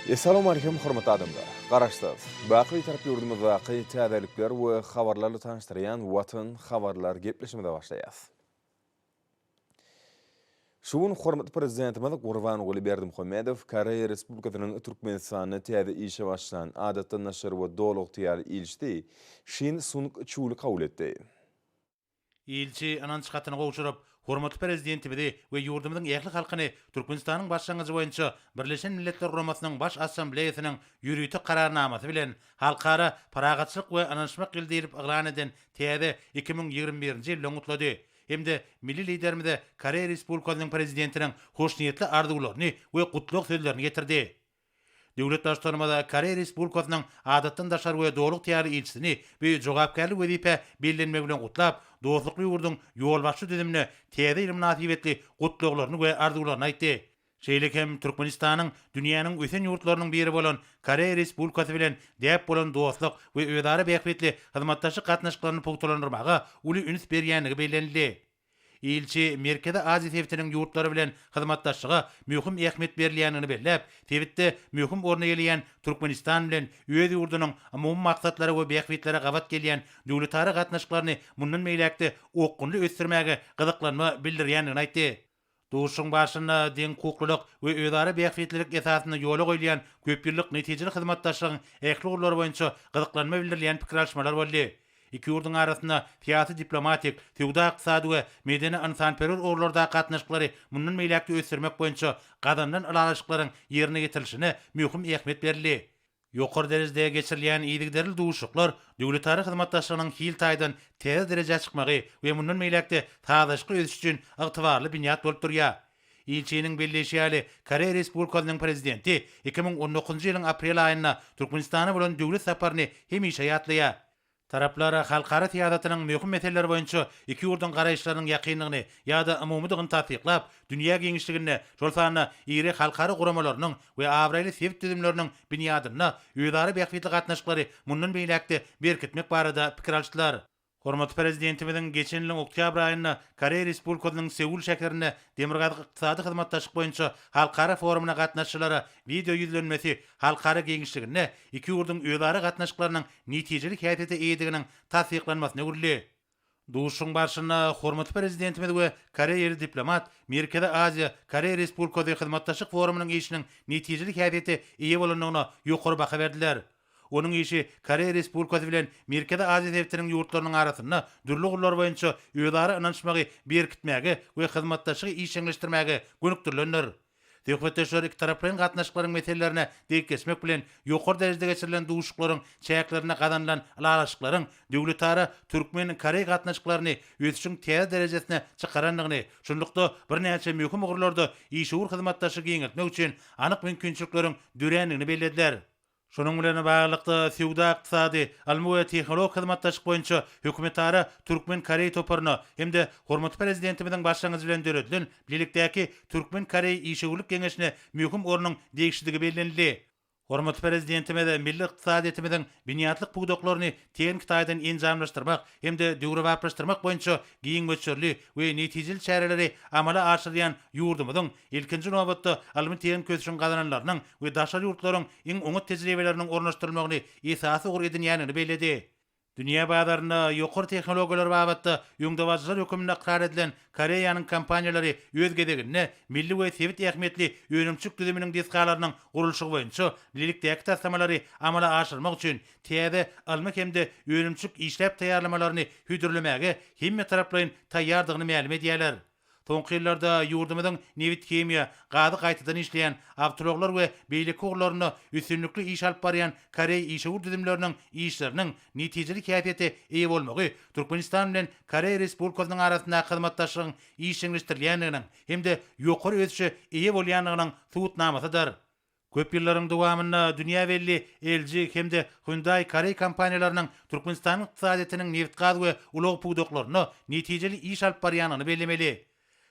Assalamu alaikum hormatly adamlar. Garaşdys. Baqy tarap ýurdumyzdaqy täzelikler we habarlarly tanıştyrýan Watan habarlar gepleşmede başlaýas. Şuun hormatly prezidentimiz Gurbanuly Berdimuhammedow Koreýa Respublikasynyň Türkmenistany täze işe başlan adatda naşr we dowluk ýaly ilişdi. Şin sunuk çuly kabul etdi. Ilçi ananç gatyna gowşuryp, hormatly prezidentimizi we ýurdumyzyň ähli halkyny Türkmenistanyň başlangyjy boýunça Birleşen Milletler Guramasynyň baş assambleýasynyň ýürüýti kararnamasy bilen halkara paragatçylyk we ananşmak gildirip ýylan eden täze 2021-nji ýyl unutlady. Hemde milli liderimiz Koreýa Respublikasynyň prezidentiniň hoşniýetli arzuwlaryny we gutluk sözlerini getirdi. Döwlet başçylygynda Koreýa Respublikasynyň adatdan daşar we dowluk ýaly ilçisini we jogapkärlik wezipe bellenmek bilen gutlap, dostlukly ýurdun ýolbaşçy düzümine täze ýyl münasibetli gutluklaryny we arzuwlaryny aýtdy. Şeýle hem Türkmenistanyň dünýäniň ösen ýurtlarynyň biri bolan Koreýa Respublikasy bilen däp bolan dostluk we öýdary bähbetli hyzmatdaşlyk gatnaşyklaryny puктlandyrmaga uly üns berýänligi bellenildi. İlçi Merkezi Aziýa Sewtiniň ýurtlary bilen hyzmatdaşlyga möhüm ähmiýet berilýänini belläp, Sewitde möhüm orna gelýän Türkmenistan bilen öz ýurdunyň umumy maksatlary we bähbetleri gabat gelýän döwletary gatnaşyklaryny mundan meýlekde okgunly ösdürmäge gyzyklanma bildirýänini aýtdy. Duşuň başyna deň hukuklyk we öýdary bähbetlilik esasyna ýola goýulan köp ýyllyk netijeli hyzmatdaşlygyň ähli urlary boýunça gyzyklanma bildirilýän pikir alşmalar boldy. İki ýurdun arasynda siýasy diplomatik, feodal ykdysady we medeni ansanperwer orlarda gatnaşyklary mundan meýlekde ösdürmek boýunça gadandan alaşyklaryň ýerine getirilişine möhüm ähmiýet berildi. Ýokary derejede geçirilýän ýygyderli duşuklar döwletary hyzmatdaşlygynyň hil taýdan täze derejä çykmagy we mundan meýlekde taýdaşyk ösüş üçin ygtybarly binýat bolup durýar. İlçiniň belleşýäli Koreýa Respublikasynyň prezidenti 2019-njy ýylyň aprel aýynda Türkmenistana bolan döwlet saparyny hemişe ýatlaýar. Taraplar halkara tiýadatynyň möhüm meseleleri boýunça iki ýurdun garaýşlarynyň ýakynlygyny ýa-da umumydygyny tatbiklap, dünýä geňişligine, şol sany iri halkara guramalarynyň we awraýly sewit düzümleriniň binýadyna öýdary bähbetli gatnaşyklary mundan beýlekde berkitmek barada pikir alşdylar. Hormatly prezidentimiziň geçen ýylyň oktyabr aýynda Koreýa Respublikasynyň Seul şäherinde demirgaz ykdysady hyzmatdaşlyk boýunça halkara forumuna gatnaşçylary video ýüzlenmesi halkara geňişligine iki ýurdun öýdary gatnaşyklarynyň netijeli häýrete eýdiginiň tasdiklanmasyna gürli. Duşuň başyna hormatly prezidentimiz we Koreýaly diplomat Merkezi Aziýa Koreýa Respublikasy hyzmatdaşlyk forumynyň işiniň netijeli häýrete eýe bolanyna ýokary baha berdiler. Onun işi Koreýa Respublikasy bilen Merkezi Aziýa Sewtiniň ýurtlarynyň arasynda dürli gullar boýunça öýdary ananşmagy berkitmäge we hyzmatdaşlygy işeňleşdirmäge gönükdirlenler. Söhbetdeşler iki taraplaryň gatnaşyklaryň meselelerine diýip geçmek bilen ýokary derejede geçirilen duşuklaryň çäklerine gadanlan alaşyklaryň döwletary türkmen Koreýa gatnaşyklaryny ösüşiň täze derejesine çykaranlygyny, şonlukda bir näçe möhüm ugurlarda işur hyzmatdaşlygy giňetmek üçin anyk mümkinçilikleriň düränligini bellediler. Şonuň bilen baglykda feodal ykdysady, almy we tehnologik hyzmatdaşlyk boýunça hökümetara Türkmen Koreýa toparyny hemde hormatly prezidentimiziň başlangyjy bilen döredilen birlikdäki Türkmen Koreýa işegilik geňeşine möhüm ornuň degişdigi bellenildi. Hormatly prezidentimiz milli ykdysadiyetimiziň binýatlyk bugdaklaryny teňki taýdan enjamlaşdyrmak hemde döwre baprlaşdyrmak boýunça giň göçerli we netijeli çäreleri amala aşyrýan ýurdumyzyň ilkinji nowbatda almy teň köçüşiň gadananlarynyň we daşary ýurtlaryň iň oňat tejribeleriniň ornaşdyrylmagyny esasy gur edilýänini belledi. Dünýä bazaryna ýokary tehnologiýalar babatda ýöňdäwajylar hökümine karar edilen Koreýanyň kompaniýalary öz gedegine milli we sewit ähmiýetli öňümçük düzüminiň diskalarynyň gurulşy boýunça birlikdäki tassamalary amala aşyrmak üçin täze almak hemde öňümçük işläp taýýarlamalaryny hüdürlemäge hemme taraplaryň taýýardygyny ma'lum edýärler. Soňky ýyllarda ýurdumyzyň Newit Chemia gady gaýtadan işleýän awtologlar we beýlik ugurlaryna üstünlikli iş alyp barýan Koreýa işegur düzümleriniň işleriniň netijeli häýrete eýe bolmagy Türkmenistan bilen Koreýa Respublikasynyň arasynda hyzmatdaşlygyň işeňleşdirilýänliginiň hemde ýokary ösüşe eýe bolýanlygynyň subutnamasydyr. Köp ýyllaryň dowamynda dünýä belli LG hemde Hyundai Koreýa kompaniýalarynyň Türkmenistan ykdysadyetiniň neft gaz we ulug pugdoklaryna netijeli iş alyp barýanyny bellemeli.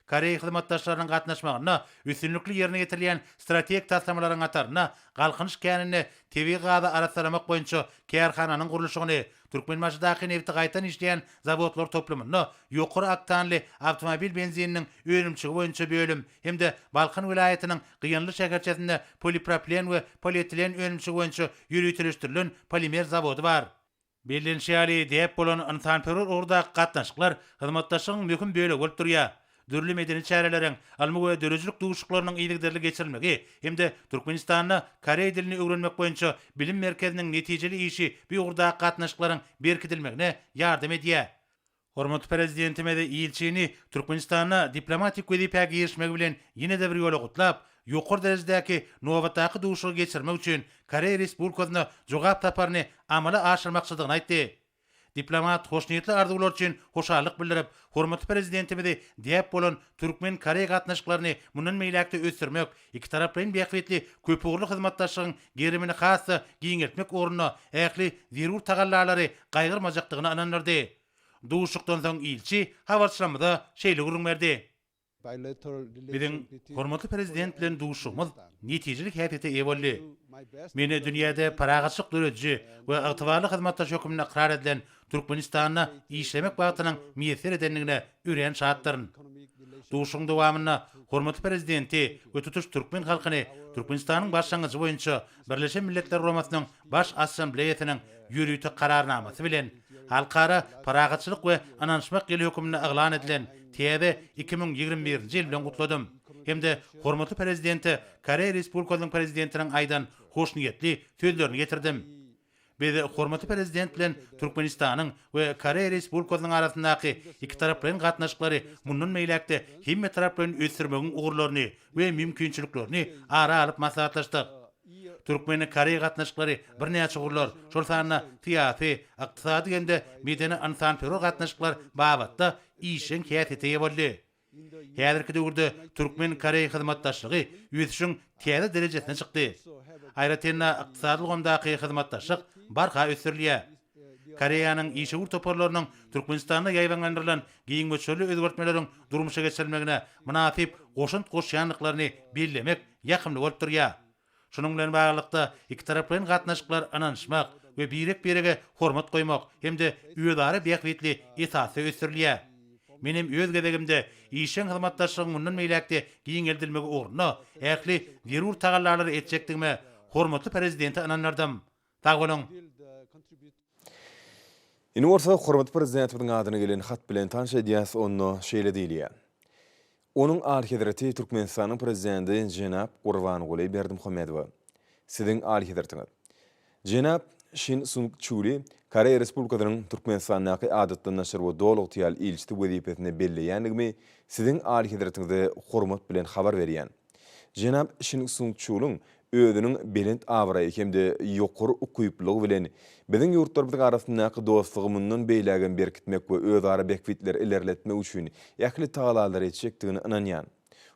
Koreya hyzmatdaşlarynyň gatnaşmagyna, üstünlükli ýerine getirilýän strategik taslamaryň ataryna, galkynyş känini tebii gada aratsalamak boýunça kärhananyň gurulşygyny, Türkmenbaşydaky nefti gaýtan işleýän zawodlar toplumyny, ýokary oktanly awtomobil benzininiň öňümçigi boýunça bölüm hemde Balkan vilayetiniň Gıyanly şäherçesinde polipropilen we polietilen öňümçigi boýunça ýürütilýän polimer zawody bar. Bilinşýäli diýip bolan antanperör orada gatnaşyklar hyzmatdaşlygyň möhüm bölegi bolup durýar. Dürli medeni çäreleriň almy we dörejlik duguşlyklarynyň iýligderli geçirilmegi hemde Türkmenistanyň Korey dilini öwrenmek boýunça bilim merkeziniň netijeli işi bir urda gatnaşyklaryň berkitilmegine ýardam edýär. Hormatly prezidentime-de ilçini Türkmenistanyň diplomatik wezipäge ýerişmegi bilen ýene-de bir ýola gutlap, ýokary derejedäki nowatdaky duguşlygy geçirmek üçin Koreya Respublikasyna jogap taparny amala aşyrmakçylygyny aýtdy. Diplomat hoşniyetli arzuwlar üçin hoşallyk bildirip, hormatly prezidentime-de diýip bolan Türkmen Koreya gatnaşyklaryny mundan meýlekde ösürmek, iki taraplaryň beýwetli köpügürli hyzmatdaşlygyň gerimini hasy giňeltmek ornuna ähli zerur tagallalary gaýgyrmajakdygyny anandyrdy. Duguşlykdan soň ilçi habarçylamada şeýle gurulmady. Biziň hormatly prezident bilen duguşmamyz netijeli häýete ýa boldy. Meni dünýäde paragaçlyk döreji we ygtybarly hyzmatdaş hökümine karar edilen Türkmenistanyň işlemek bagtynyň meýser edenligine üren şahatdyryn. Duguşyň dowamyna hormatly prezidenti we tutuş türkmen halkyny Türkmenistanyň başlangyjy boýunça Birleşen Milletler Romasynyň baş assambleýasynyň ýürüýte kararnamasy bilen halkara paragaçlyk we ananşmak ýyly hökümine eglan edilen TB 2021-nji ýyl bilen gutladym. Hemde hormatly prezidenti Koreya Respublikasynyň prezidentiniň aýdan hoşniyetli sözlerini getirdim. Biz hormatly prezident bilen Türkmenistanyň we Koreya Respublikasynyň arasyndaky iki taraplaryň gatnaşyklary mundan meýlekde hemme taraplaryň ösürmegiň ugurlaryny we mümkinçiliklerini ara alyp maslahatlaşdyk. Türkmen Koreya gatnaşyklary bir näçe ugurlar, şol sanyna fiýasy, ykdysady hemde medeni ansanperör gatnaşyklar babatda işin häýeti boldy. Häzirki döwürde Türkmen Koreya hyzmatdaşlygy ýüzüşiň täze derejesine çykdy. Aýratynda ykdysady gomdaky hyzmatdaşlyk barha ösürilýär. Koreýanyň işewur toparlarynyň Türkmenistanda ýaýbanlandyrylan giň göçeli özgertmeleriň durmuşa geçirilmegine münasip goşunt goşýanlyklaryny bellemek ýakymly bolup durýar. Şunun bilen baglykda iki taraplaryň gatnaşyklar ananşmak we birek-birege hormat goýmak hemde öýdary beýwetli esasy ösürilýär. Menim öz gezegimde işin hyzmatdaşlygyň mundan meýlekde giňeldilmegi ornuna ähli zerur tagallalary etjekdigime hormatly prezidenti anandyrdym. Sag bolun. Indi bolsa hormatly prezidentimiň adyny gelen hat bilen tanış edýäs onu şeýle diýilýär. Onun Alhedreti Türkmenistanyň prezidenti Jenap Gurbanguly Berdimuhammedow. Siziň Alhedretiňiz. Jenap Shin Sung-chuli Koreya Respublikasynyň Türkmenistanyň adatdan naşyr we dowluk tiýal ilçisi wezipetine belleýändigimi siziň Alhedretiňizde hormat bilen habar berýän. Jenap Shin Sung-chulyň özüniň belent awraýy hemde ýokary ukuyplygy bilen biziň ýurtlarymyzyň arasyndaky dostlugy mundan beýlägen berkitmek we özara bekwitler ilerletmek üçin ýakly taýlalary etjekdigini inanýan.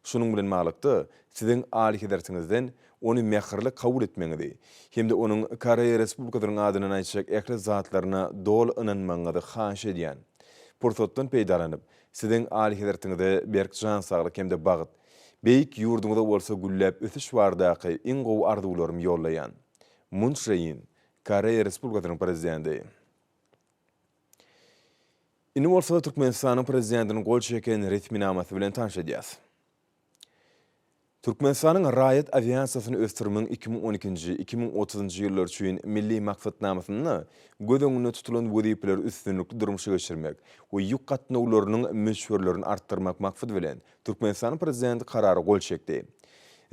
Şunun bilen maglykda siziň Alhedretiňizden onu mähirli kabul etmeňizi hemde onuň Koreya Respublikasynyň adyny aýtjak ähli zatlaryna dol inanmaňyzy haýş edýän. Pursatdan peýdalanyp siziň Alhedretiňizde berk jan saglyk hemde bagyt beýik ýurduňyzda bolsa güllep ösüş bardaky iň gowy arzuwlarym ýollaýan. Moon Jae-in, Koreya Respublikasynyň prezidenti. Indi bolsa Türkmenistanyň prezidentiniň gol çeken resminamasy bilen tanış edýäs. Türkmenistanyň raýat aviasiýasyny ösdürmeň 2012-2030 ýyllar üçin milli maksatnamasyny göz öňünde tutulan wezipler üstünlükli durmuşa geçirmek we ýük gatnawlarynyň meşhurlaryny artdyrmak maksat bilen Türkmenistanyň prezidenti karary gol çekdi.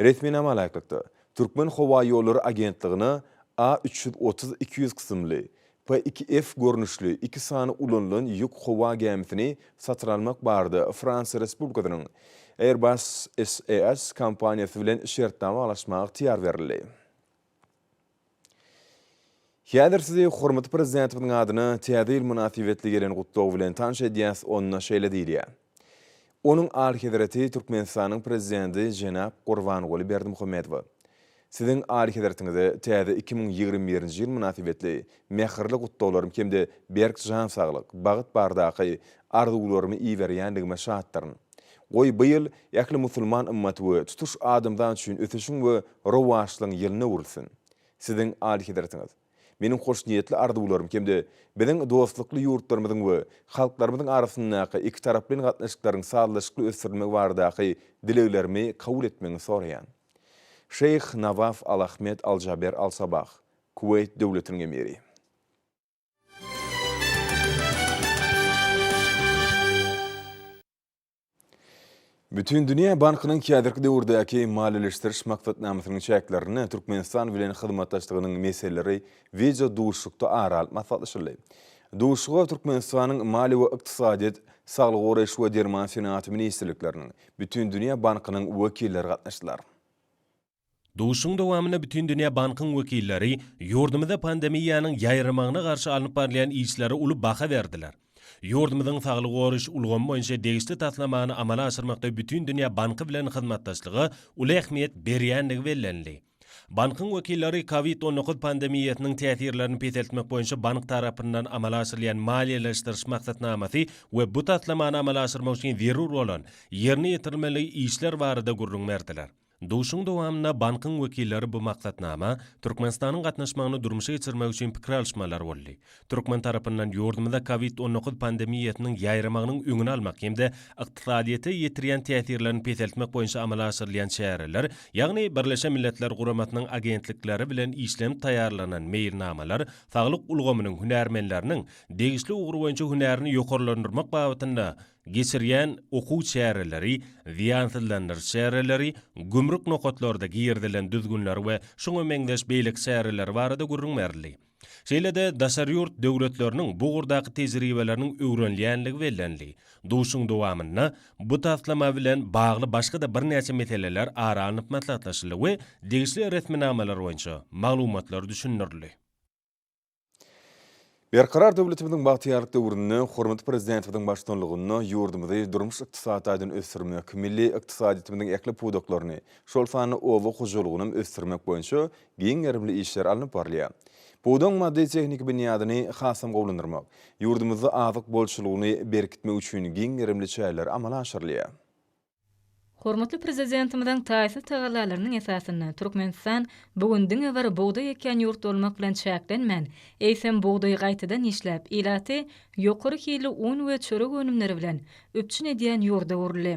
Resminama alaýykda Türkmen Howa ýollary agentligini A330-200 kysymly P2F görnüşli 2 sany ulanlan ýük howa gemisini satyr almak bardy. Fransa Respublikasynyň Airbus SAS kompaniýasy bilen şertnama alaşmagy tiýar berildi. Häzir sizi hormatly prezidentimiň adyny täze ýyl münasibetli gelen gutlaw bilen tanış edýäs onu şeýle diýilýär. Onuň Alhedreti Türkmenistanyň prezidenti Jenap Gurbanguly Berdimuhammedow. Siziň Alhedretiňizde täze 2021-nji ýyl münasibetli mähirli gutlawlarym hemde berk jan saglyk, bagyt bardaky arzuwlarymy iýerýändigime şahatdyryn. Goy bu ýyl ýakly musulman ümmet we tutuş adamdan üçin öteşiň we rowaşlygyň ýylyna urulsun. Siziň ady hedertiňiz. Meniň hoş niýetli arzuwlarym kemde biziň dostlukly ýurtlarymyzyň we halklarymyzyň arasyndaky iki taraply gatnaşyklaryň sağlaşykly ösürmek baradaky dileglerimi kabul etmeňi soraýan. Şeyh Nawaf Al-Ahmed Al-Jaber Al-Sabah, Kuwait döwletiniň emiri. Bütün Dünya Bankynyň kädirki döwürdäki maliýeleşdiriş maksatnamasynyň çäklerini Türkmenistan bilen hyzmatdaşlygynyň meselleri video duşukda aral maslahatlaşyldy. Duşuga Türkmenistanyň mali we ykdysadyýet, saglyk goraýyş we derman senaty ministrlikleriniň, Bütün Dünya Bankynyň wekilleri gatnaşdylar. Duşuň dowamyna Bütün Dünya Bankynyň wekilleri ýurdumyzda pandemiýanyň ýaýramagyna garşy alınıp barlayan işlere uly baha berdiler. Ýurdumyzyň saglyk goraýyş ulgamy boýunça degişli tatlamany amala aşyrmakda Bütün Dünya Banky bilen hyzmatdaşlygy uly ähmiýet berýändigi bellenli. Bankyň wekilleri COVID-19 pandemiýasynyň täsirlerini peseltmek boýunça bank tarapyndan amala aşyrylýan maliýeleşdiriş maksatnamasy we bu tatlamany amala aşyrmak üçin zerur bolan ýerine ýetirilmeli işler barada gurrun berdiler. Duşuň dowamyna bankyň wekilleri bu maksatnama Türkmenistanyň gatnaşmagyny durmuşa geçirmek üçin pikir alşmalar boldy. Türkmen tarapyndan ýurdumyzda COVID-19 pandemiýasynyň ýaýramagynyň öňüni almak hemde ykdysadyýete ýetirýän täsirlerini peseltmek boýunça amala aşyrylýan şäherler, ýagny Birleşen Milletler Guramatynyň agentlikleri bilen işlem taýýarlanan meýilnamalar saglyk ulgamynyň hünärmenleriniň degişli ugry boýunça hünärini ýokarlandyrmak babynda geçirýän okuw şäherleri, ziýansızlandyrýan şäherleri, gümrük nokatlardaky ýerdilen düzgünler we şoňa meňdeş beýlik şäherler barada gurrun berli. Şeýlede daşary ýurt döwletleriniň bu gurdaky tejribeleriniň öwrenilýänligi bellenli. Duşuň dowamyna bu taslama bilen bagly başga da bir näçe meseleler aranyp maslahatlaşyldy we degişli resminamalar boýunça maglumatlar düşündirildi. Berkarar döwletimiziň bagtyarlyk döwründe hormatly prezidentimiziň başçylygynda ýurdumyzda durmuş ykdysadyny ösürmek, milli ykdysadyýetimiziň ekli pudaklaryny, şol sany owa hujulugyny ösürmek boýunça giň erimli işler alınıp barlýar. Budan maddi tehnik binyadyny hasam gowlandyrmak, ýurdumyzda azyk bolşulugyny berkitmek üçin giň erimli çäler amala aşyrylýar. Hormatly prezidentimizden taýsy tagallalarynyň esasyny Türkmenistan bugünden ewer buğday eken ýurt bolmak bilen çäklenmän, eýsem buğday gaýtadan işläp, ilaty ýokary hili un we çörek önümleri bilen öpçün edýän ýurda urly.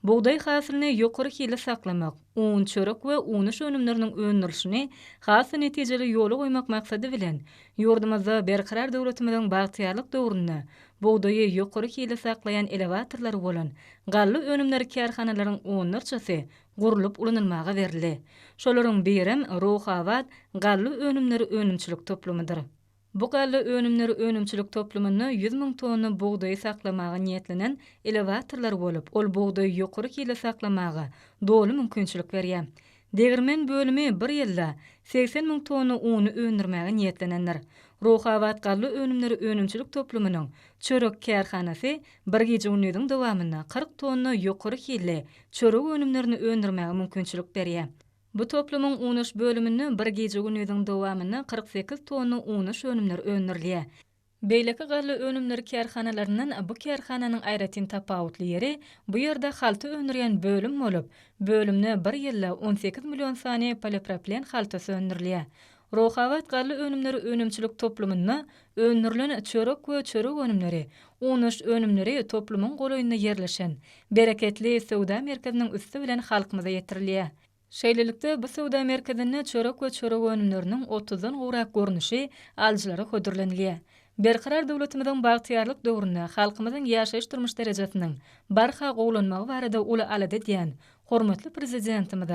Buğday hasylyny ýokary hili saklamak, un, çörek we unuş önümleriniň öňürilişini hasy netijeli ýola goýmak maksady bilen ýurdumyzda berkarar döwletimiziň bagtyarlyk döwründe buğdaýy ýokary hili saklayan elevatorlar bolan gally önümleri kärhanalaryň onlarçasy gurulup ulanylmaga berildi. Şolaryň birim Rohavat gally önümleri önümçilik toplumydyr. Bu gally önümleri önümçilik toplumyny 100.000 tonna buğdaý saklamaga niýetlenen elevatorlar bolup, ol buğdaý ýokary hili saklamaga doly mümkinçilik berýär. Degirmen bölümi bir ýylda 80.000 tonna uny öndürmäge niýetlenenler. Rohavat gally önümleri önümçilik toplumynyň çörek kärhanasy bir gece unydyň dowamyna 40 tonna ýokary hili çörek önümlerini öndürmäge mümkinçilik berýär. Bu toplumun unuş bölümünü bir gece unydyň dowamyna 48 tonna unuş önümleri öndürilýär. Beýleki gally önümleri kärhanalaryndan bu kärhananyň aýratyn tapawutly ýeri bu ýerde halty öndürýän bölüm bolup, bölümne bir ýylda 18 million sany polipropilen haltasy öndürilýär. Rohavat gally önümleri önümçilik toplumyna öndürilen çörek we çörek önümleri, unuş önümleri toplumun golaýynda ýerleşen bereketli sowda merkeziniň üstü bilen halkymyza ýetirilýär. Şeýlelikde bu sowda merkezinde çörek we çörek önümleriniň 30-dan gowrak görnüşi aljylara hödürlenilýär. Berkarar döwletimiziň bagtyarlyk döwründe halkymyzyň ýaşaýyş durmuş derejesiniň barha gowlanmagy barada uly alady diýen hormatly prezidentimiz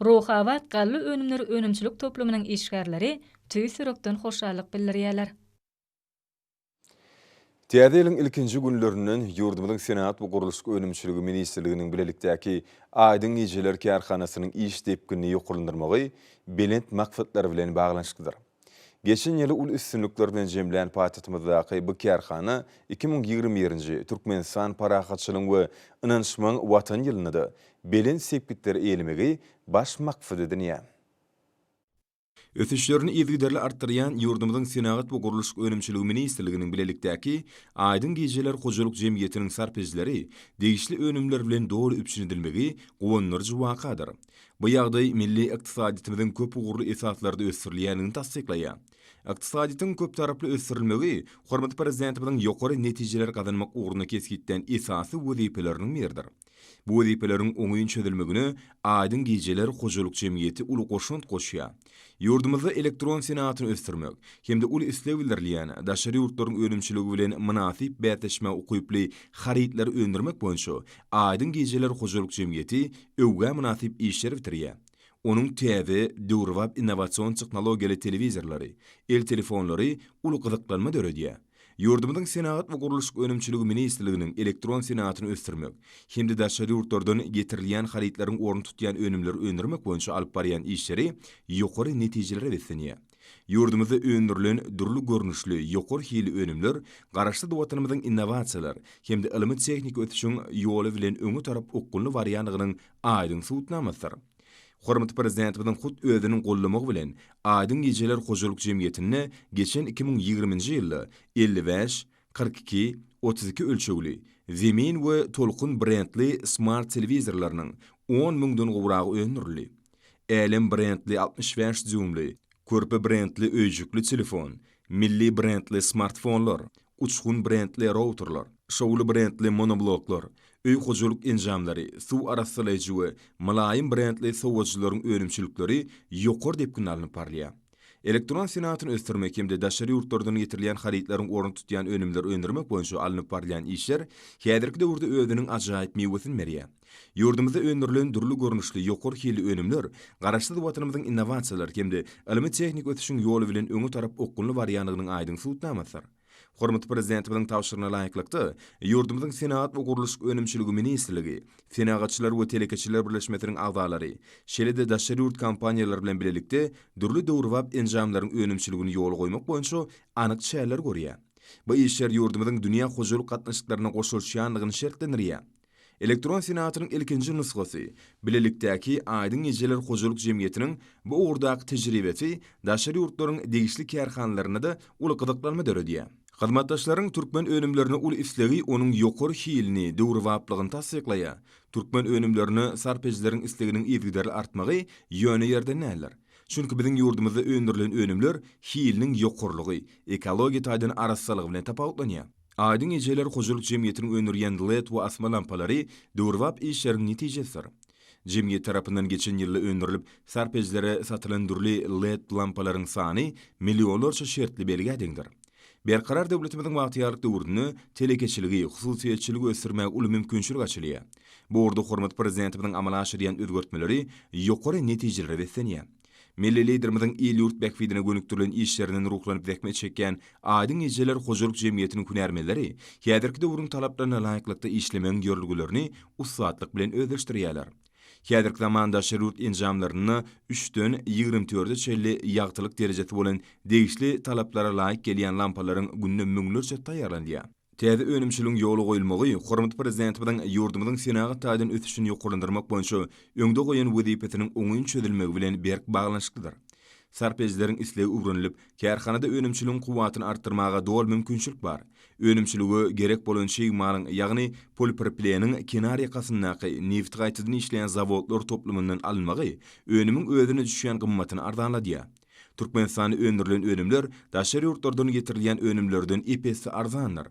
Rohavat gally önümleri önümçilik toplumynyň işgärleri tüýsürekden hoşallyk bildirýärler. Täze ilkinji günlerinden ýurdumyzyň senat we guruluşyk önümçiligi ministrliginiň bilelikdäki aýdyň ýejeler kärhanasynyň iş tepkini ýokarlandyrmagy belent maksatlar bilen baglanşykdyr. Geçen ýyly ul üstünlikler bilen jemlän paýtagtymyzdaky bu kärhana 2021-nji Türkmenistan parahatçylygyň we ynanşmaň watan ýylynda belent sepkitleri eýlemegi baş maksady edinýär. Ötüşlerini izgiderli arttıryan yurdumuzun Senagat ve Guruluş Önümçülüğü Ministerliğinin bilelikdäki Aydın Geceler Hojuluk Jemiyetinin sarpejleri degişli önümler bilen doğru üpçünedilmegi gowonlarjy wakadyr. Bu ýagdaý milli ykdysadyýetimiziň köp ugurly esaslarda ösürilýänini tasdiklaýar. Ykdysadyýetin köp taraply ösürilmegi hormatly prezidentimiziň ýokary netijeler gazanmak ugruna kesgitden esasy wezipeleriniň biridir. Bu wezipeleriň oňuýun çözülmegine Aydın Geceler Hojuluk Jemiyeti uly goşunt goşýar. Yurdumuzda elektron senatyny ösdürmek, hemde uly islew bildirilýän daşary ýurtlaryň önümçiligi bilen münasip bäteşme ukyply haritler öndürmek boýunça Aydın Geceler Hojuluk Jemiyeti öwge münasip işler bitirýär. Onun TV, döwrwap innowasion tehnologiýaly telewizorlary, el telefonlary uly gyzyklanma döredýär. Yurdumuzun Senagat ve Guruluş Önümçülüğü Ministerliğinin elektron senatyny ösdürmek, hemde daşary ýurtlardan getirilýän haritlaryň orny tutýan önümleri öndürmek boýunça alyp barýan işleri ýokary netijelere beslenýär. Yurdumuzda öndürilen durly görnüşli ýokary hili önümler garaşly dowatynymyzyň innowasiýalar hemde ilmi tehnik ötüşiň ýoly bilen öňe tarap okkulny barýanlygynyň aýdyn suwutnamasydyr. Hormatly prezidentimiziň hut özüniň gollamagy bilen Aydın Geceler Hojuluk Jemiyetine geçen 2020-nji ýylda 55, 42, 32 ölçegli zemin we tolkun brendli smart telewizorlarynyň 10 000-dan gowragy öndürildi. Elem brendli 65 zoomly, körpe brendli öýjükli telefon, milli brendli smartfonlar, uçgun brendli routerlar, şowly brendli monobloklar, öý hojuluk enjamlary, suw arasylaýjy we malaýym brendli sowatjylaryň önümçilikleri ýokary dep günalanyp barlýar. Elektron senatyny ösdürmek hemde daşary ýurtlardan getirilýän haritlaryň orny tutýan önümler öndürmek boýunça alınıp barlýan işler häzirki döwürde özüniň ajaýyp mewesini berýär. Yurdumuzda öndürilen durly görnüşli ýokary hili önümler garaşly dowatynymyzyň innowasiýalar hemde ilmi tehnik ötüşiň ýoly bilen öňe tarap okkulny barýanlygynyň aýdyn suwutnamasydyr. Hormatly prezidentimiziň tawşyryna laýyklykda yurdumyzyň Senagat we Guruluş Önümçiligi Ministerligi, Senagatçylar we Telekeçiler Birleşmesiniň agdalary, şeýle-de daşary ýurt kompaniýalary bilen bilelikde durly döwrwap enjamlaryň önümçiligini ýoly goýmak boýunça anyk çäler görýär. Bu işler yurdumyzyň dünýä hojuluk gatnaşyklaryna goşulýanlygyny şertlendirýär. Elektron senatynyň ilkinji nusgasy bilelikdäki Aydın Geceler Hojuluk Jemiyetiniň bu ugurdaky tejribesi daşary ýurtlaryň degişli kärhanlaryna da uly gyzyklanma döredýär. Hyzmatdaşlaryň türkmen önümlerini uly islegi onuň ýokary hilini, döwrwaplygyny tasdiklaýar. Türkmen önümlerini sarpejleriň isleginiň ýetgiderli artmagy ýöne ýerden näler? Çünki biziň ýurdumyzda öndürilen önümler hiliniň ýokarylygy, ekologiýa taýdan arassalygy bilen tapawutlanýar. Aydın Geceler Hojuluk Jemiyetiniň öndürýän LED we asma lampalary döwrwap işleriň netijesidir. Jemiyet tarapyndan geçen ýylda öndürilip sarpejlere satylan durly LED lampalaryň sany millionlarça şertli belge edindir. Berkarar döwletimiziň wagtýarlyk döwrüne telekeçiligi, hususiýetçiligi ösdürmäge uly mümkinçilik açylýar. Bu orada hormatly prezidentimiziň amala aşyrýan özgertmeleri ýokary netijelere beslenýär. Milli liderimiziň il ýurt bekfidine gönüktirilen işlerinden ruhlanyp zähmet çekýän Aydın Geceler Hojuluk Jemiyetiniň hünärmenleri häzirki döwrüň talaplaryna laýyklykda işlemeň ýörlügilerini ussatlyk bilen özleşdirýärler. Häzirki zamanda şerut enjamlaryny 3-den 24-e çelli ýagtylyk derejesi bolan degişli talaplara laýyk gelýän lampalaryň günne müňlerçe taýýarlanýar. Täze önümçiligiň ýoly goýulmagy hormatly prezidentimiziň ýurdumyzyň Senagat taýdan ötüşini ýokarlandyrmak boýunça öňde goýan wezipetiniň oňuýun çözülmegi bilen berk baglanyşyklydyr. Sarpejleriň islegi ugrunlyp, kärhanada önümçiligiň kuwatyny artdyrmaga dol mümkinçilik bar. Önümçiligi gerek bolan şeýmalyň, ýagny polipropileniň kenar ýakasyndaky neft gaýtydan işleýän zawodlar toplumyndan alınmagy önümüň özüne düşýän gymmatyny ardanladýar. Türkmenistany öndürilen önümler daşary ýurtlardan getirilýän önümlerden epesi arzandyr.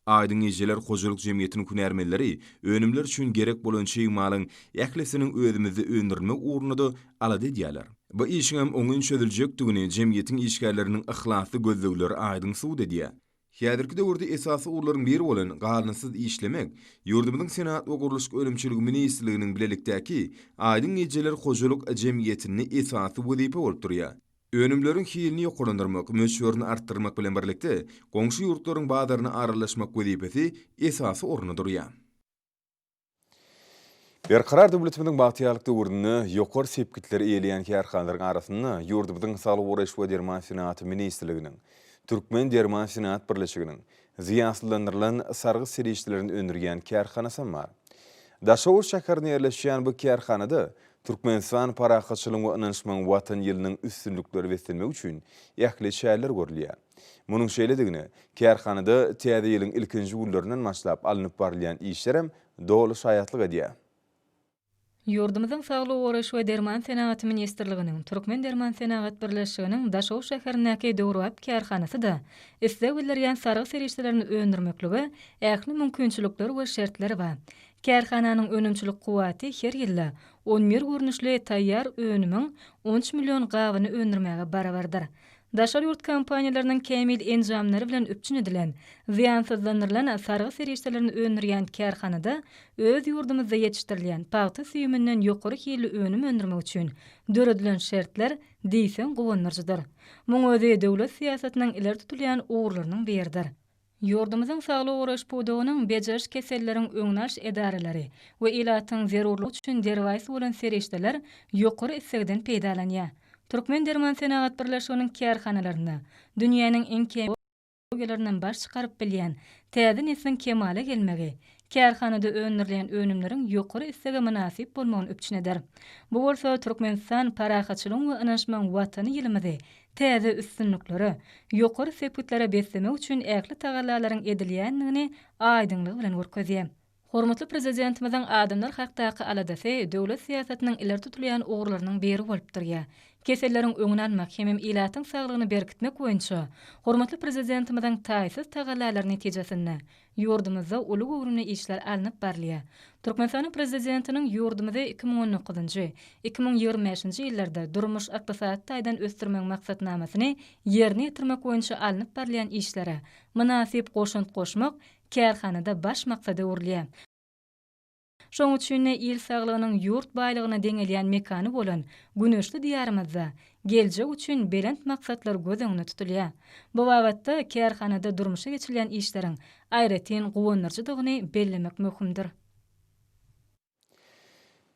Aydın Geceler Hojuluk Jemiyetiniň hünärmenleri önümler üçin gerek bolan şeýmalyň ýaklesiniň özümizde öndürilmek ugruna da alady edýärler. Bu işiň hem oňuň çözüljekdigini jemiyetiň işgärleriniň ihlasy gözlegleri aýdyn suwut edýär. Häzirki döwürde esasy urlaryň biri bolan galanysyz işlemek ýurdumyzyň Senagat we Guruluş Önümçiligi Ministerliginiň bilelikdäki Aydın Geceler Hojuluk Jemiyetiniň esasy wezipe bolup durýar. Önümlerin hilini ýokarlandyrmak, möçberini artdyrmak bilen birlikde goňşy ýurtlaryň bazaryna aralaşmak wezipesi esasy orny durýar. Berkarar döwletimiziň bagtýarlyk döwrüne ýokary sepkitleri eýleýän kärhanlaryň arasyny ýurdumyzyň Sağlyk Guraýş we Derman Senaty Ministerliginiň, Türkmen Derman Senat Birleşiginiň ziýansızlandyrylan sargy serişçilerini öndürýän kärhanasy bar. Daşowur şäherine ýerleşýän bu kärhanada Türkmenistan parahatçylygyň we ynançmaň watan ýylynyň üstünlükleri beslenmek üçin ýakly şäherler görülýär. Munyň şeýledigine kärhanada täze ýylyň ilkinji günlerinden başlap alınıp barlayan işlerem dolu şaýatlyk edýär. Yurdumyzyň Saglyk Goraş we Derman Senagat Ministrliginiň Türkmen Derman Senagat Birleşiginiň Daşow şäherindäki Döwrap kärhanasy da isleg bildirýän sarık serişlerini öndürmekligi ähli mümkinçilikler we şertleri bar. Kärhananyň önümçilik kuwaty her ýyla 11 görnüşli taýýar önümiň 13 million gabyny öndürmäge barabardyr. Daşar yurt kampaniýalarynyň kämil enjamlary bilen öpçün edilen, ziýansyzlandyrylan sarık serişlerini öndürýän kärhanada öz ýurdumyzda ýetişdirilen paýta süýüminden ýokary hili önüm öndürmek üçin döredilen şertler diýsen gowunarjydyr. Muň özi döwlet siýasatynyň ileri tutulýan uğurlarynyň biridir. Yurdumyzyň Saglyk Goraş puwdugynyň bejeriş keselleriň öňnaş edaralary we ilatyň zerurlygy üçin derwäs bolan serişdeler ýokary islegden peýdalanýar. Türkmen Derman Senagat Birleşiginiň kärhanalaryna dünýäniň iň kem ýerlerinden baş çykaryp bilýän täze neslin kemale gelmegi, kärhanada öndürilen önümleriň ýokary issege münasip bolmagyny öpçün eder. Bu bolsa Türkmenistan parahatçylygyň we ynançmaň watany ýylymyzy täze üstünlikleri, ýokary sepetlere beslemek üçin ähli tagallalaryň edilýändigini aýdynlyk bilen görkezýär. Hormatly prezidentimizin adamlar hakdaky aladasy döwlet siýasatynyň ileri tutulýan uğurlarynyň biri bolup durýar. Keselleriň öňüne almak hem ilatyň saglygyny berkitmek boýunça hormatly prezidentimizin taýsyz tagallalary netijesinde ýurdumyzda uly gowrunly işler alınıp barlýar. Türkmenistanyň prezidentiniň ýurdumyzda 2019-njy, 2025-nji ýyllarda durmuş ykdysady taýdan ösdürmek maksatnamasyny ýerine ýetirmek boýunça alınıp barlayan işlere münasip goşunt goşmak kärhanada baş maksady urulýar. Şoň üçin il saglygynyň ýurt baýlygyna deňelýän mekany bolan güneşli diýarymyzda geljek üçin belent maksatlar göz öňüne tutulýar. Bu wagtda kärhanada durmuşa geçirilýän işleriň aýratyn gowunarjydygyny bellemek möhümdir.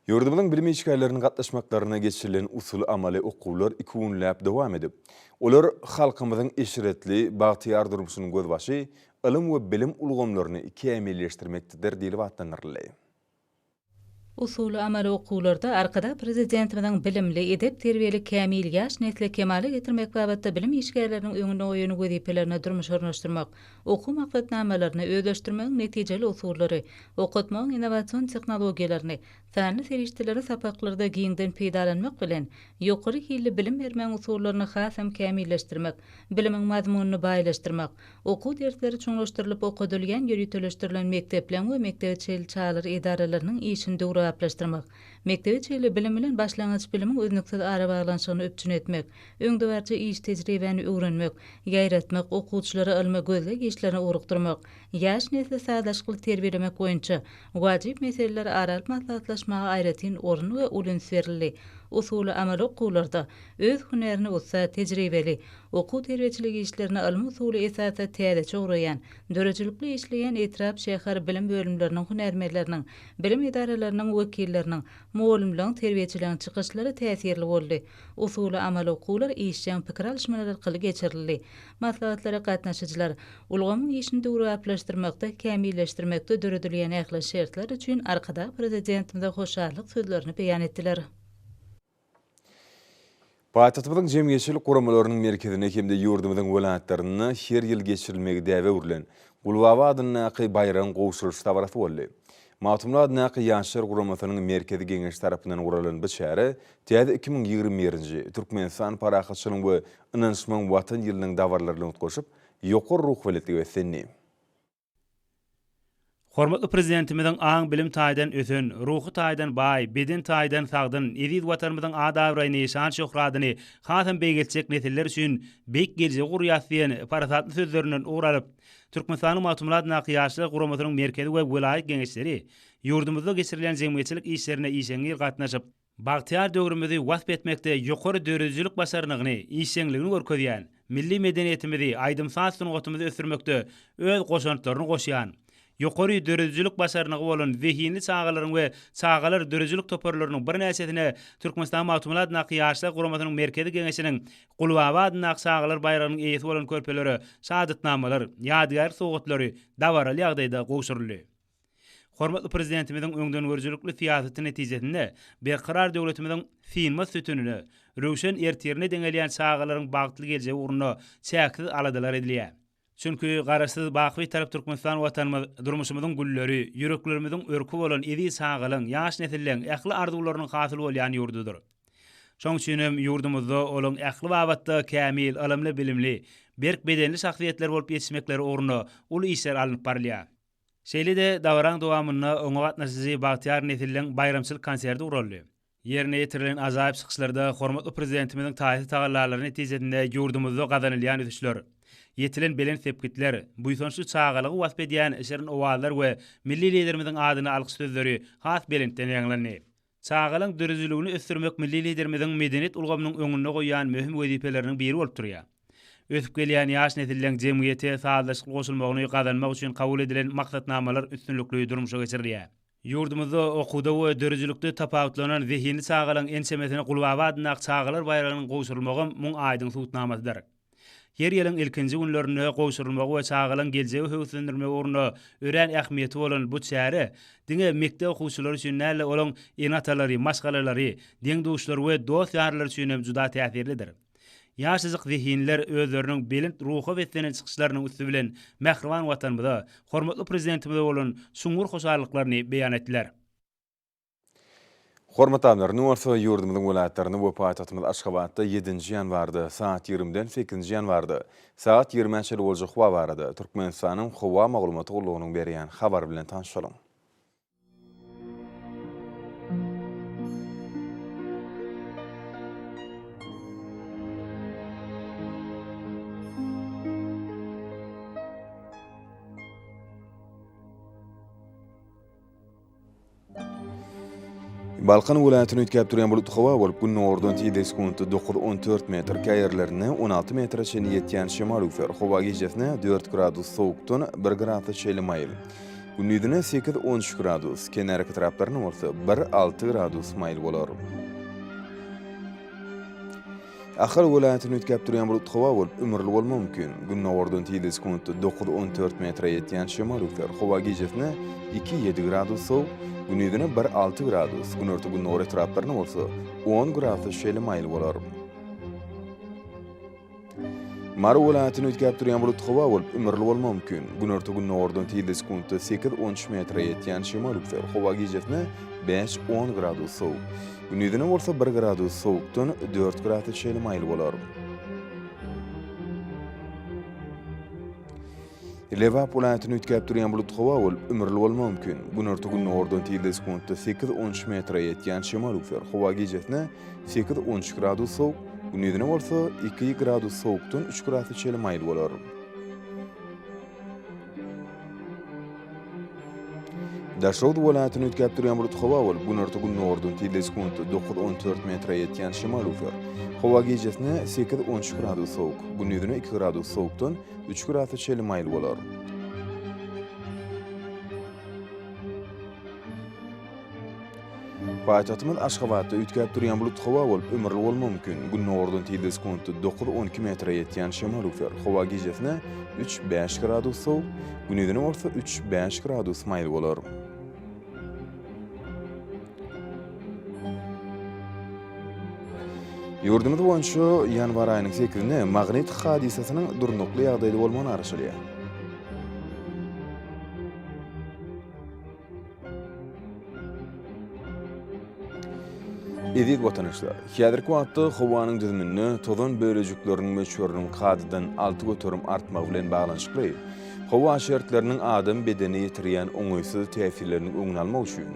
Yurdumyzyň bilim işgärlerini gatnaşmaklaryna geçirilen usul amaly okuwlar 2 günläp dowam edip, olar halkymyzyň eşretli, bagtyar durmuşynyň gözbaşy, ilim we bilim ulgamlaryny kämilleşdirmekdedir diýilip atlanýar. Usul amaly okuwlarda arkada prezidentimizin bilimli, edep terbiyeli kämil ýaş nesle kemale getirmek babatda bilim işgärleriniň öňüne oýuny gözipelerini durmuş ornaşdyrmak, oku maksatnamalaryny özleşdirmek netijeli usullary, okutmaň innowasion tehnologiýalaryny, sanly serişdeleri sapaklarda giňden peýdalanmak bilen ýokary hilli bilim bermän usullaryny hasam kämilleşdirmek, bilimiň mazmunyny baýlaşdyrmak, oku dersleri çoňlaşdyrylyp okudylýan ýürütülüşdirilen mektepler we mekdepçilik çağlar edaralarynyň işini dowraplaşdyrmak, mekdepçilik bilim bilen başlangyç bilimiň özünüksiz ara baglanşygyny öpçün etmek, öňdebarça iş tejribeni öwrenmek, gaýratmak, okuwçylary ilme gözleg işlerine urukdyrmak, ýaş nesli sadaşkyly terbiyelemek boýunça wajyp meseleler aralyp maslahatlaşmaga aýratyn orun we ulans berildi. Usuly amaly okuwlarda öz hünerini bolsa tejribeli, okuw terbiýeçiligi işlerini ilmi usuly esasy täze çoguraýan, dörejilikli işleýän etrap şäher bilim bölümleriniň hünermerleriniň, bilim idaralarynyň wekilleriniň, muallimleriň terbiýeçiligiň çykyşlary täsirli boldy. Usuly amaly okuwlar işçiň pikir alşmalary arkaly geçirildi. Maslahatlary gatnaşyjylar ulgamyň işini dowraplaşdyrmakda, kämilleşdirmekde döredilýän ähli şertler üçin arkada prezidentimize hoşarlyk sözlerini beýan etdiler. Paýtagtymyzyň jemgyýetçilik guramalarynyň merkezine hemde ýurdumyzyň welatlaryna her ýyl geçirilmegi däwe urilen Gulbaba adynaky bayram gowşulyş tabarasy boldy. Matumlar adynaky ýaşlar guramasynyň merkezi geňeş tarapyndan guralan bu şäher täze 2021-nji Türkmenistan parahatçylygyň we ynançmaň watan ýylynyň dawarlaryny goşup ýokary ruh welatligi beslenýär. Hormatly prezidentimiziň aň bilim taýdan ösen, ruhy taýdan baý, beden taýdan sagdyn, ýerli watanymyzyň adabraýyny şan şöhradyny hasam beýgelçek nesiller üçin bek geljek gurýasyn parasatly sözlerinden uğralyp, Türkmenistanyň matumlar adynaky ýaşlar guramasynyň merkezi we welaýat geňeşleri ýurdumyzda geçirilen jemgyýetçilik işlerine işeňi gatnaşyp, bagtyar döwrümizdi wasp etmekde ýokary dörejilik başarynyny, işeňligini görkezýän, milli medeniýetimizi, aýdymsaz sungatymyzy ösürmekde öz goşantlaryny goşýan, ýokary dörejilik başarynyny bolan zihni çağalaryň we çağalar dörejilik toparlarynyň bir näçesine Türkmenistan matumlar adynaky ýaşlar guramasynyň merkezi geňeşiniň Gulbaba adynaky çağalar bayrağynyň eýesi bolan körpeleri, şahatnamalar, ýadygar sowatlary dawaraly ýagdaýda gowşuruldy. Hormatly prezidentimizin öňden görjülükli siýasaty netijesinde berkarar döwletimizin sinma sütününi, röwşen ertirine deňelýän sagalaryň bagtly geljegi ugruna çäksiz aladalar edilýär. Çünki garaşsyz bakwy tarap Türkmenistan watanymyz durmuşymyzyň gülleri, yüreklerimiziň örkü bolan edi sagalyň, ýaş nesilleň ähli arzularynyň hasyly bolýan ýurdudyr. Şoň üçin hem ýurdumyzda olaň ähli babatda kämil, alamly bilimli, berk bedenli şahsiýetler bolup ýetişmekleri ugruna uly işler alınıp barylýar. Şeýle-de dawran dowamyna oňa gatnaşyjy Bagtyar nesilleň bayramçylyk konserti uruldy. Yerine getirilen azaýyp çykyşlarda hormatly prezidentimiziň taýsy tagallary netijesinde ýurdumyzda gazanylýan ösüşler, yetilen belen sepkitler, buýsonçy çağalygy wasp edýän işlerin owazlar we milli liderimiziň adyny alkyş sözleri has belentden ýaňlandy. Çağalyň dürüjlügini ösdürmek milli liderimiziň medeniýet ulgamynyň öňüne goýan möhüm wezipeleriniň biri bolup durýar. Ösüp gelýän ýaş nesilleň jemgyýete sazlaşyk goşulmagyny gazanmak üçin kabul edilen maksatnamalar üstünlükli durmuşa geçirilýär. Ýurdumyzda okuda we dörüjlükde tapawutlanan zehini çağalyň ensemesine gulbaba adyna çağalar bayragynyň goşulmagy muň aýdyň suwtnamasydyr. Her ýylyň ilkinji günlerine goşulmagy we çağalyň geljegi höwüslendirme ugruna ören ähmiýeti bolan bu çäre diňe mekdep okuwçylary üçin näle olaň enatalary, maşgalalary, deň duşlar we dost ýarlar üçin hem juda täsirlidir. Ýaşyzyk zihinler özleriniň belent ruha betlenen çykyşlarynyň üstü bilen mähriban watanymyza, hormatly prezidentimize bolan suňgur hoşallyklaryny beýan etdiler. Hormat amlar, Nuwarsa ýurdumyzyň welaýatlaryny we paýtagtymyz Aşgabatda 7-nji ýanwarda saat 20-den 8-nji ýanwarda saat 20-nji boljak howa barada Türkmenistanyň howa maglumaty gullugynyň berýän habar bilen tanışalyň. Balkan welaýatyny ütkäp durýan bulut howa bolup günniň ordan 7 sekund 9-14 metr käýerlerine 16 metre çeni ýetýän şemal üfer. Howa gejesine 4 gradus sowukdan 1 gradus şeýle maýl. Günnüdine 8-13 gradus, kenarky taraplaryna bolsa 1-6 gradus maýl bolar. Ahir welaýatyny ütkäp durýan bulut howa bolup ömürli bolmagy mümkin. Günniň ordan 7 sekund 9-14 metre ýetýän şemal üfer. Howa gejesine 2-7 gradus sowuk, günnüdine 1-6 gradus, günnörtü günni ora taraplaryna bolsa 10 gradus şeýle maýl bolar. Mara welaýatyny ütkäp durýan bulut howa bolup ömürli bolmagy mümkin. Günnörtü günni ordan 7 sekund 8-13 metre ýetýän şemal üfer. Howa gejesine 5-10 gradus sowuk. Günnüdine bolsa 1 gradus sowukdan 4 gradus şeýle maýl bolar. Lewap welaýatyny ütkäp durýan bulut howa bolup ömürli bolmagy mümkin. Günnörtü günni ordan 7 sekund 8-13 metre ýetýän şemal üfer. Howa gejesine 8-13 gradus sowuk. Günnüdine bolsa 2 gradus sowukdan 3 gradus şeýle maýl bolar. Daşowd welaýatyny ütkäp durýan bulut howa bolup günnörtü günni ordan 7 sekund 9-14 metre ýetýän şemal üfer. Howa gejesine 8-13 gradus sowuk. Günnüdine 2 gradus sowukdan 3 gradus şeýle maýl bolar. Paýtagtymyz Aşgabatda ütkäp durýan bulut howa bolup ömürli bolmagy mümkin. Günniň ordan 7 sekund 9-12 metre ýetýän şemal üfer. Howa gejesine 3-5 gradus sowuk. Günnüdine bolsa 3-5 gradus maýl bolar. Ýurdumyz boýunça ýanwar aýynyň 8-inde magnit hadisasynyň durnukly ýagdaýda bolmagyny araşdyrýar. Edit watandaşlar, häzirki wagtda howanyň düzümini tozan bölejikleriniň möçberiniň kadydan 6 göterim artmagy bilen baglanyşykly. Howa şertleriniň adam bedeni ýetirýän oňaýsyz täsirlerini öňüne almak üçin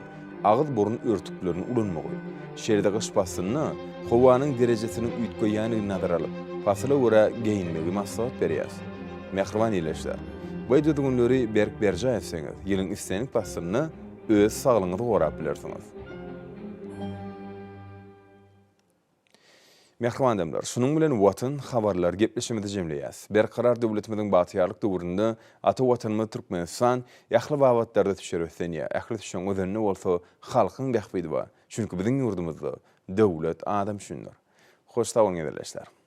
agyz burun örtüklerini ulanmagy, şerde gyş basynyny howanyň derejesiniň üýtgeýäni nazar alyp, fasla görä geýinmegi maksat berýär. Mehriban ýyleşler. Bu editgünleri berk berja etseňiz, ýylyň istenik basynyny öz saglygyňyzy gorap bilersiňiz. Mehriban demler, şunun bilen watan habarlar gepleşmede jemleýäs. Berkarar döwletimiziň batyarlyk döwründe ata watanymyz Türkmenistan ýahly wagtlarda tüşeretdenýär. Ähli tüşen özüne bolsa halkyň dähbidi bar. Çünki biziň ýurdumyzda döwlet adam şunlar. Hoş taýyň ederler.